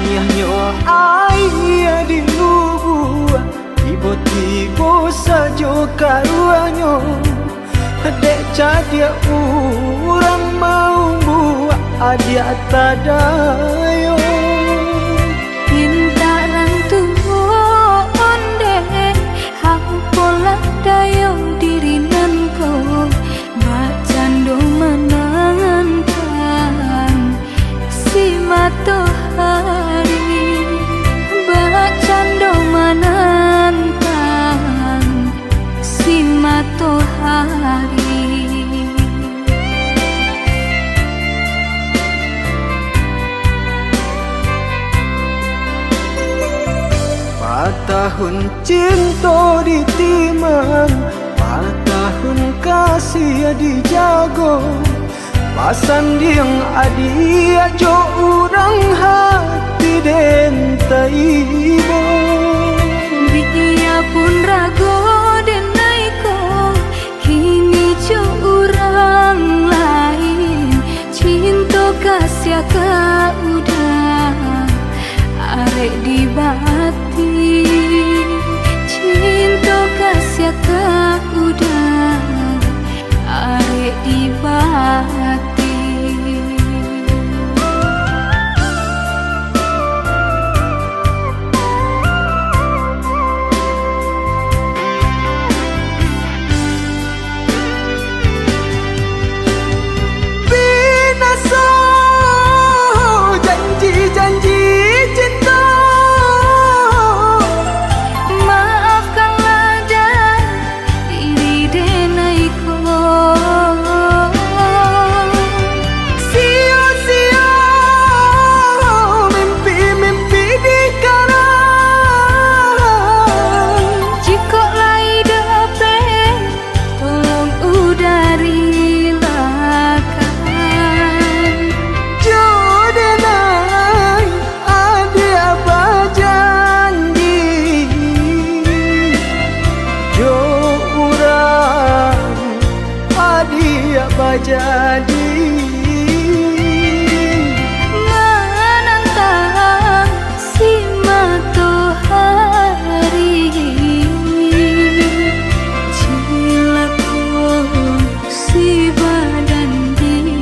Tanyahnya ayah di lubua, tiba-tiba saja karuannya. Dek cadia orang mau buat adia tadayo. Pintarang tuh ondek, hampolah dayo diri nanko. Bacando menangan si matahari, bacando menantang si matahari. Tahun cinta ditimang, tahun kasih dijago. Pasan diang adia jo urang hati den taibo. Biya pun rago den naiko, kini jo urang lain. Cinta kasih ka udah arek di bati, cinta kasih ka udah arek di bati. Binasa janji-janji cinta, maafkanlah dan diri denaiko. sia-sia mimpi-mimpi dikarang. Jika lai dapat tolong udari lakan. Jodenai ada apa janji, jo urang ada apa jadi. Menantang si matahari, cilaku si badan diri.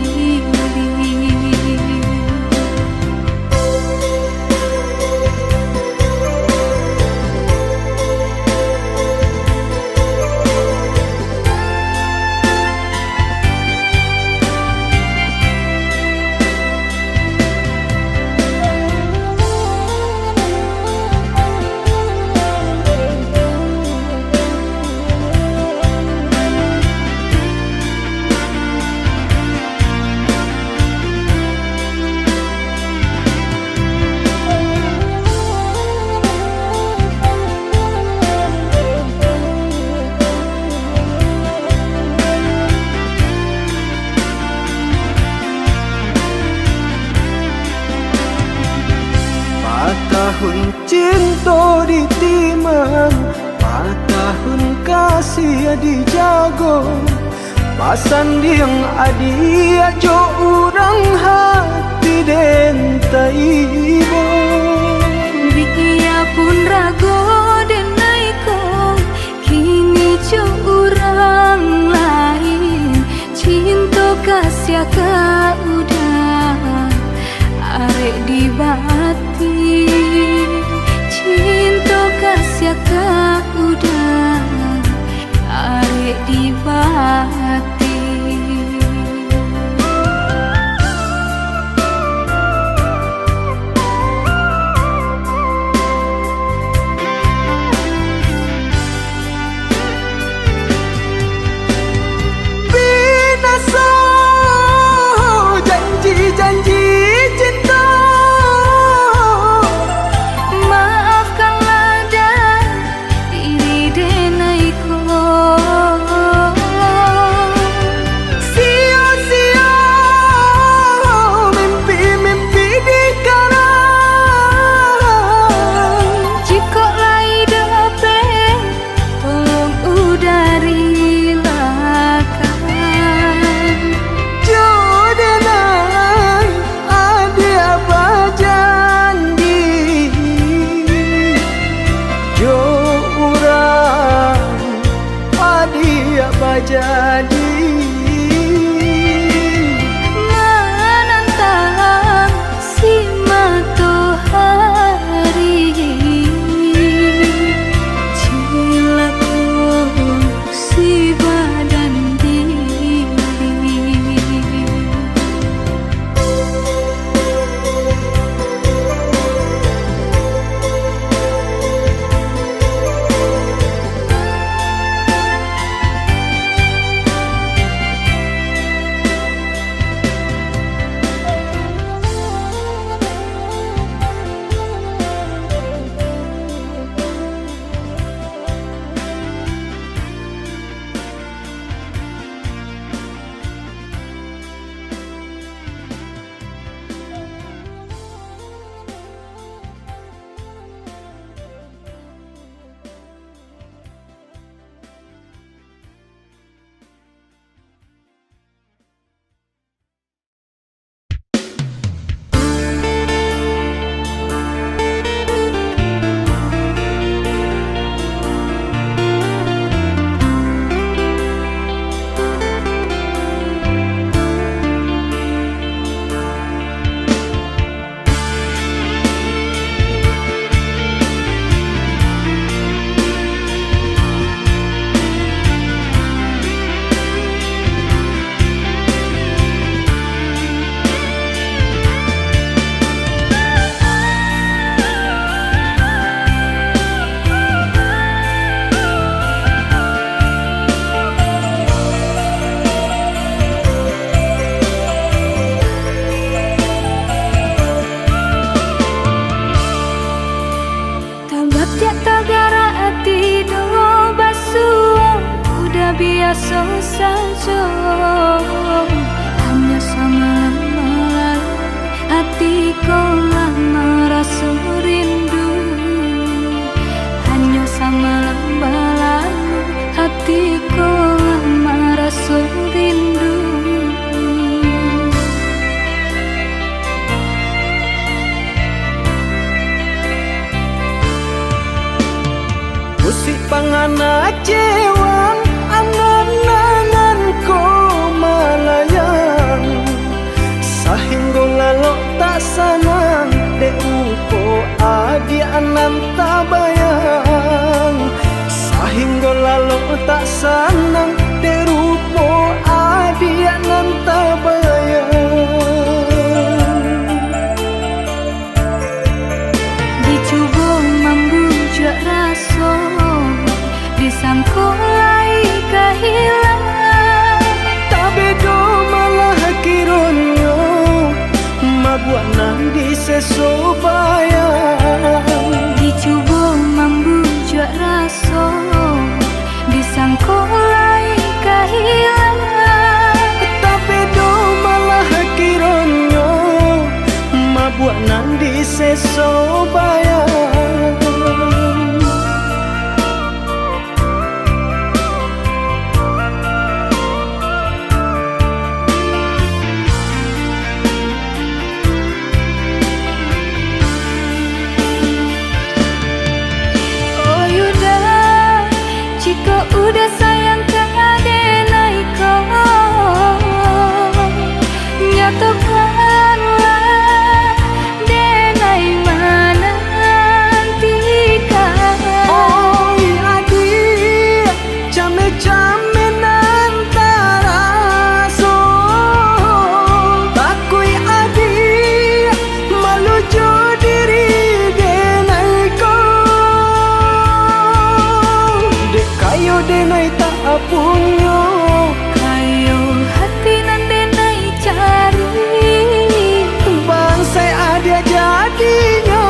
Tahun cinta ditimang, tahun kasih dijago. Pasan diang adia jo urang hati den taibo. Biya pun rago den naiko, kini jo urang lain. Cinta kasih ka udah arek di bati, cinta kasih ka udah arek di bati. Binasa janji-janji cinta, Maafkanlah dan diri denaiko. rasa saja, hanya semalam malam hatiku lama rasa rindu. Hanya semalam malam hatiku lama rasa rindu. Musik pangana cewang angan-angan ko malayan, sahingga lalu tak sanang dek upo adi anan tabayang, sahingga lalu tak sanang dek rupo adi anan tabayang. Dicoba membujuk rasa, disangkulai kehilangan, tapi do malah kironyo mabuat nandi sesobayang. dicoba membujuk rasa, disangkulai kehilangan, Tapi do malah kironyo mabuat nandi sesobayang. oh yuda, jika udah sayang ke adenai kau, nyatakanlah denai mana nantikan. Oi adik, came-came nantara so, takui adik malujo diri denai ko, dek kayo denai tak apunyo. Kayo hati nan denai cari, Bangsai ada jadinya,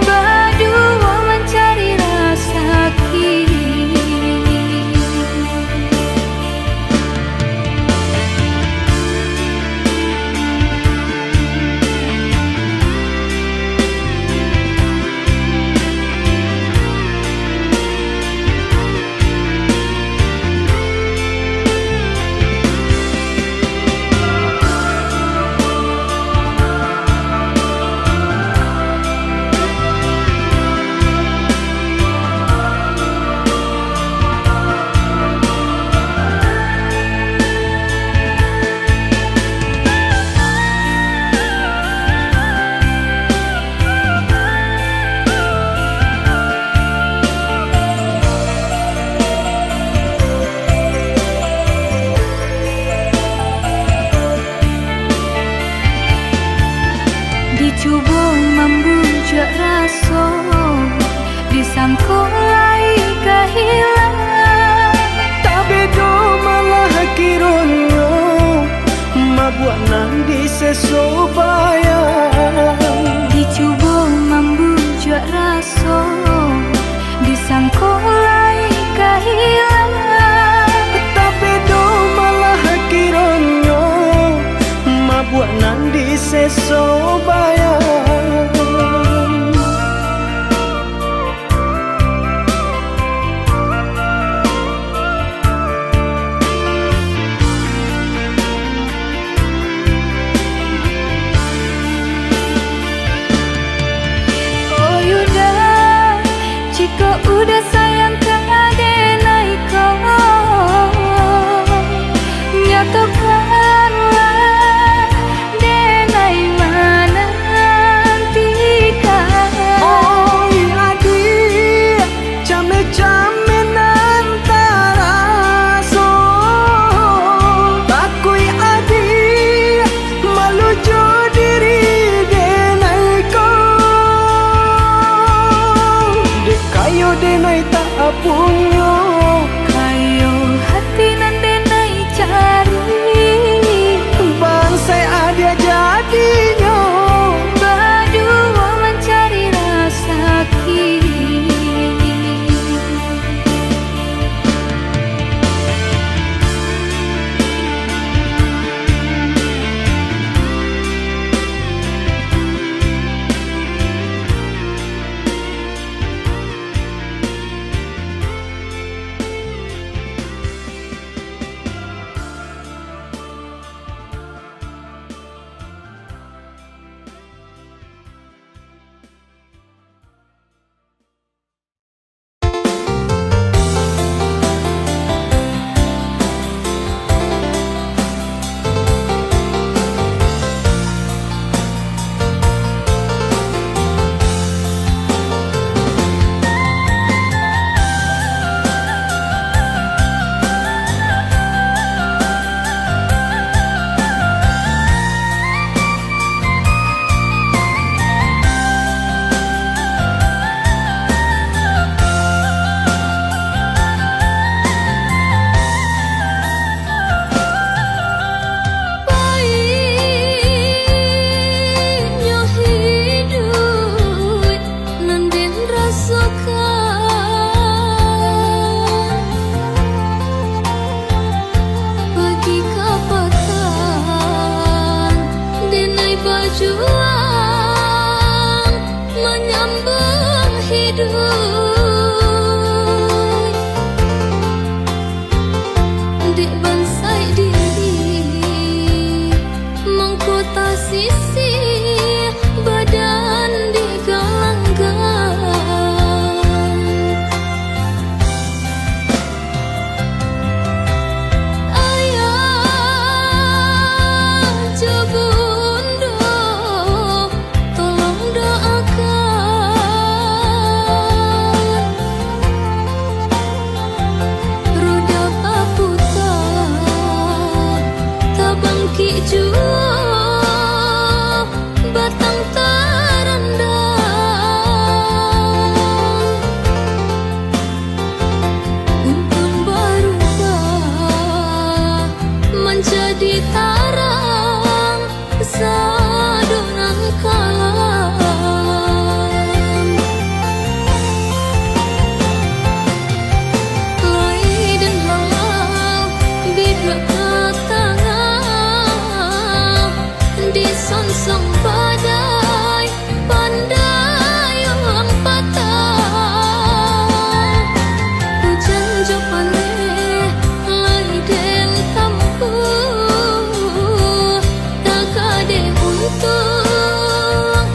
berdua mencari rasa kini. Dicoba membujuk rasa, disangkulai kehilangan, tapi do malah kironyo mabuat nandi sesobayang. dicoba membujuk rasa, disangkulai kehilangan, Tapi do malah kironyo mabuat nandi sesobayang. oh yuda, jika udah sayang ke adenai kau, nyatakanlah denai mana nantikan. Oi adik, came-came nantara so, takui adik malujo diri denai ko, dek kayo denai tak apunyo. Kayo hati nan denai cari, Bangsai ada jadinya, berdua mencari rasa kini. berjuang menyambung hidup di bansai diri mengkota sisi badan digalanggang. Ayah Jebundo tolong doakan roda paputa tabangki jua batang terendam umpun berubah menjadi tarang sadonan kalam. Lai dan halau bidak katangah disongsong badai pandai yang patah hujan jopane lai den tampu tak kade untung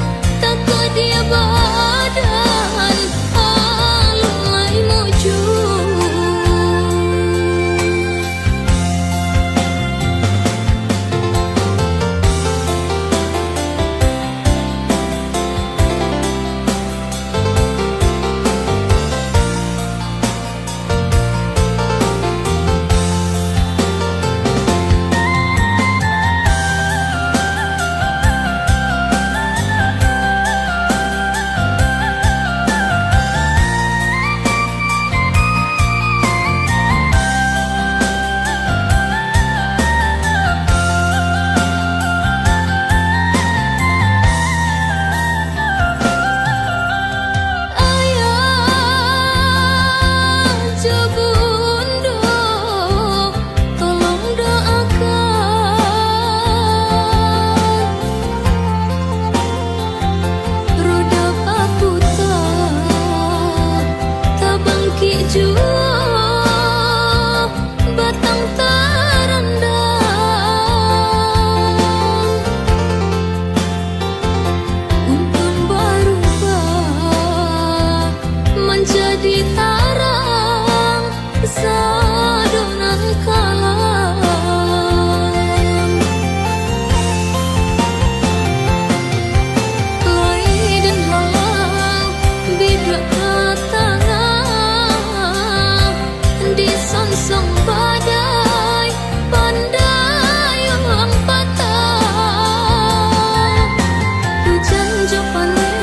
tak dia badan alung lai muju. Ayah Jebundo tolong doakan roda paputa tabangki jua batang terendam umpun berubah menjadi tarang sadonan kalam. Lai dan halau bidak katangah disongsong badai pandai yang patah hujan jopane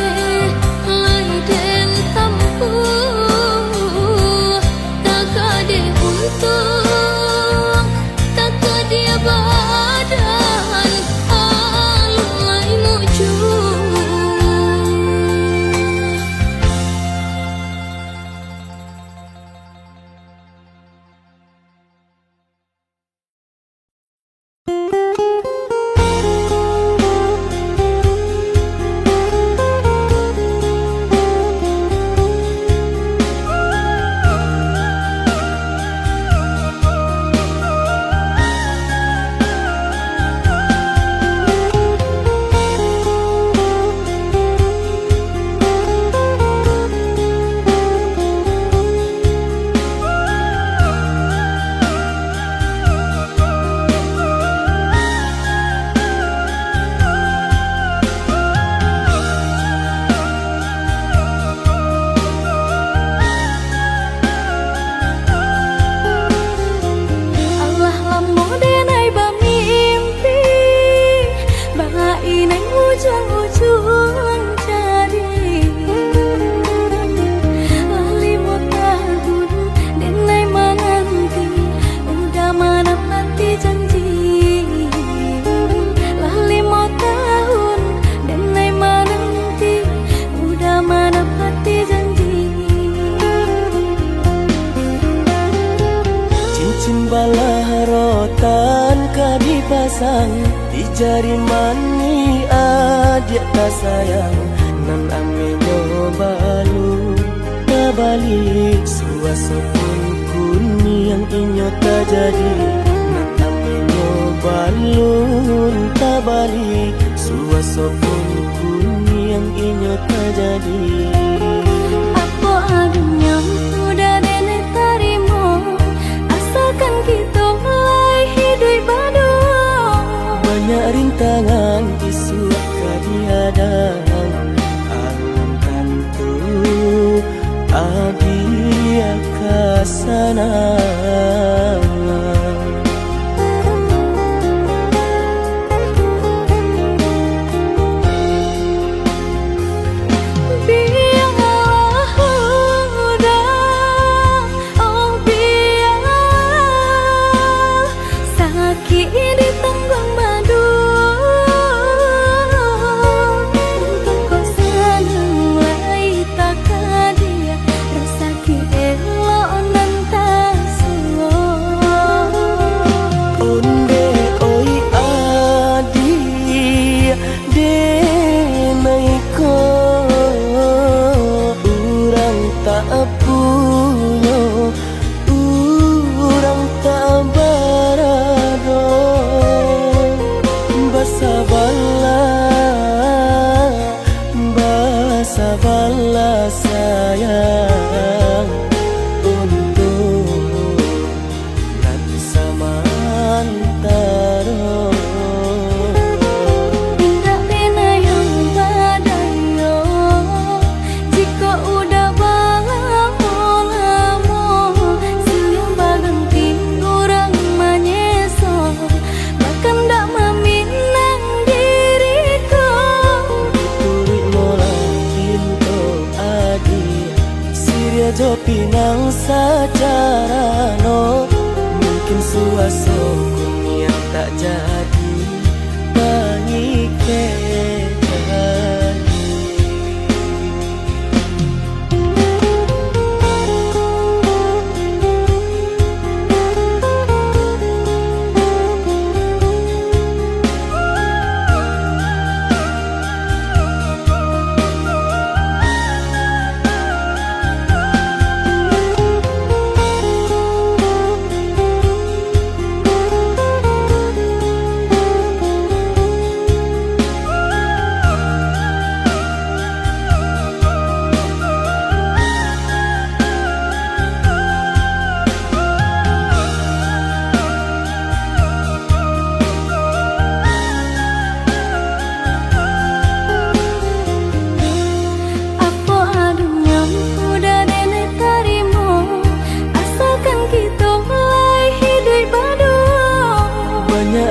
lai den tampu tak kade untung tak dia badan alung lai muju. Allah lamu denai bamimpi bahai neng ujung-ujung jari lali mau tahun denai menanti udah mana nanti janji lali mau tahun denai menanti udah mana nanti janji. Cincin bala rotan ka dipasang di jari mani dia tak sayang nan amenyo balu tabalik suaso pun kuni yang inyo tak jadi nan amenyo balun tabalik suaso pun kuni yang inyo tak jadi. Apa adanya udah nenek tarimo asalkan kita mulai hidup baru. Banyak rintangan isu kadiadang alam tentu adia kasana. Sabarlah sayang untuk nanti samantara. Tidak pena yang badayo jika udah lamo siang baganti orang menyeso bahkan tak meminang diriku. Turik mola pinto adi Siria jo pinang secara no mungkin suaso kun yang tak jadi pengikatan.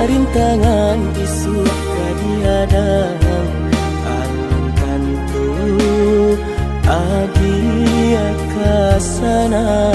Rintangan isu kadiadang alam tentu adia kasana.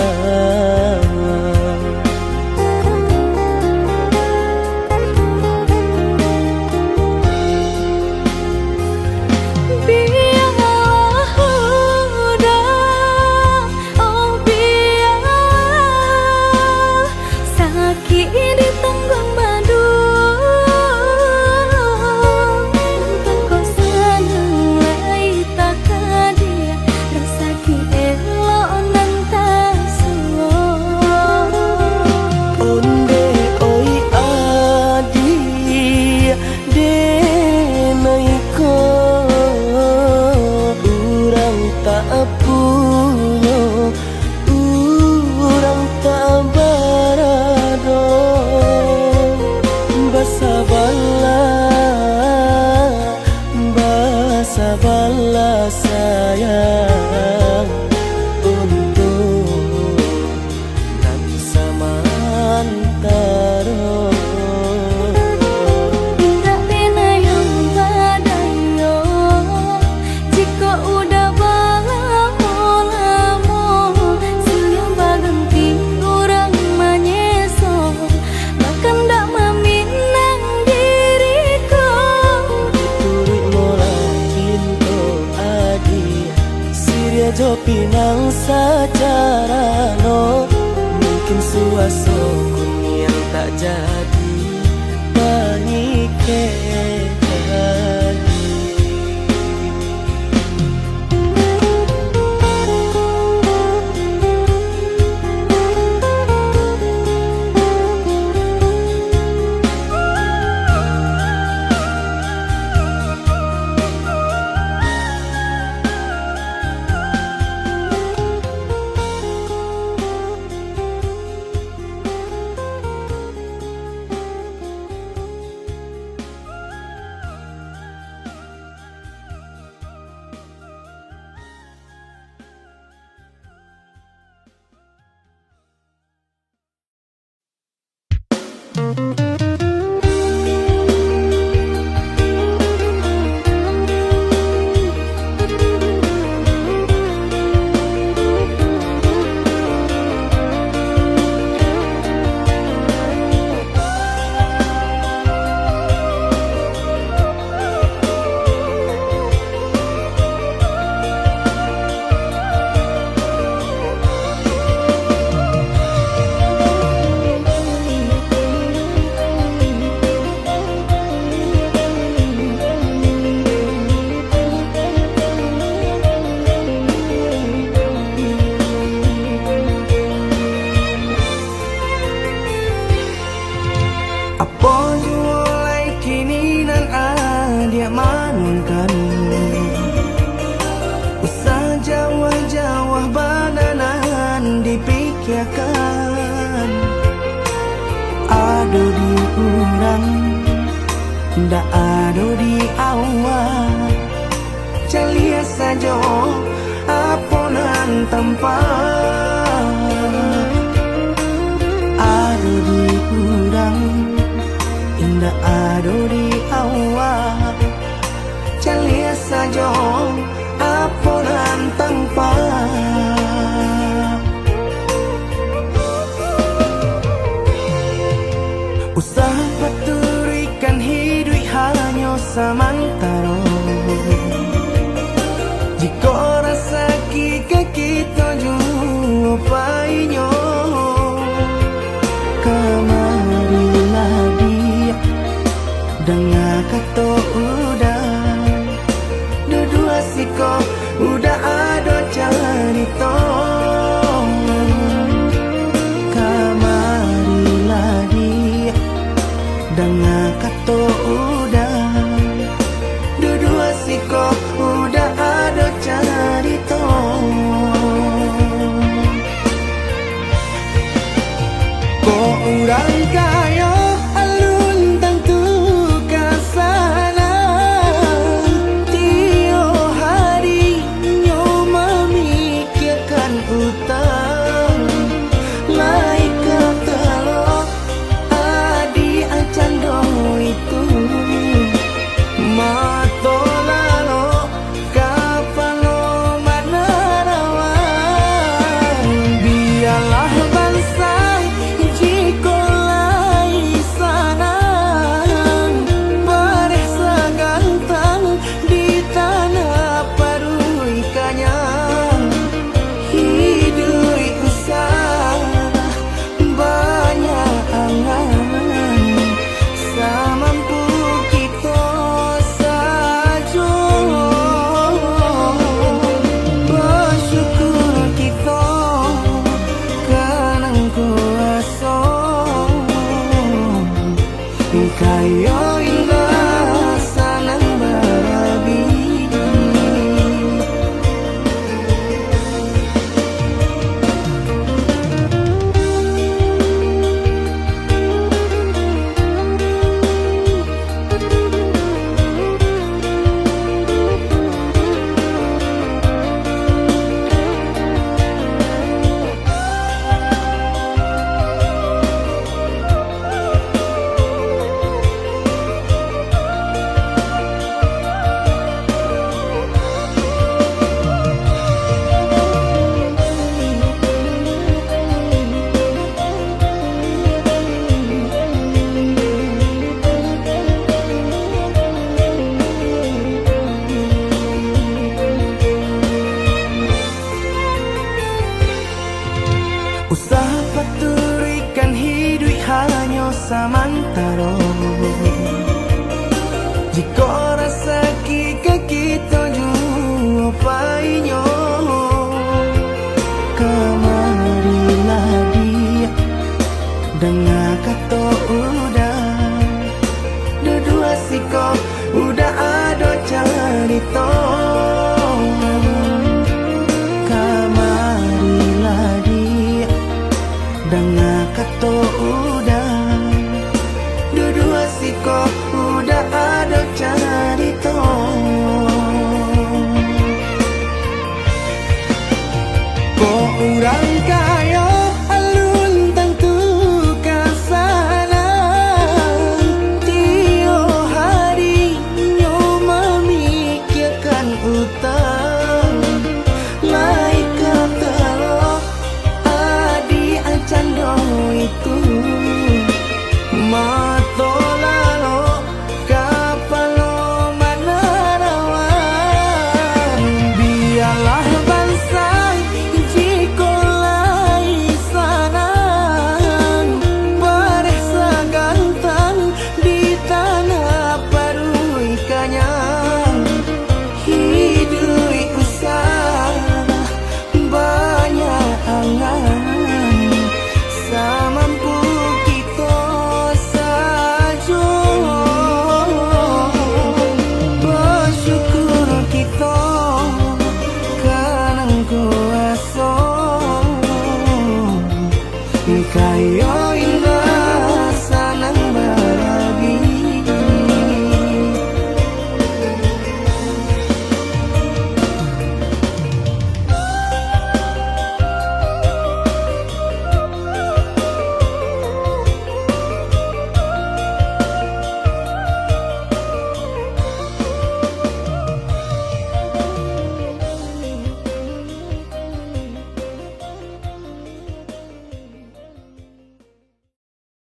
Sabarlah sayang untuk nanti samantara. Tidak pena yang badayo jika udah lamo siang baganti orang menyeso bahkan tak meminang diriku. Turik mola pinto adi Siria jo pinang secara no mungkin suaso kun yang tak jadi pengikatan. bangunkan. Usah jawah-jawah bananan dipikirkan. Ado di urang, ndak ado di awak. Calia saja aponan tempat. Ado di urang, indah ado di awak. Calia saja aponan tempat. Usaha paturikan hidup hanya samantara. Jika rasa kita jumpai-nya, kamarilah dia dengar kata udah. Dua siko udah ada cerita. Kamarilah dia dengar kata udah. Dua siko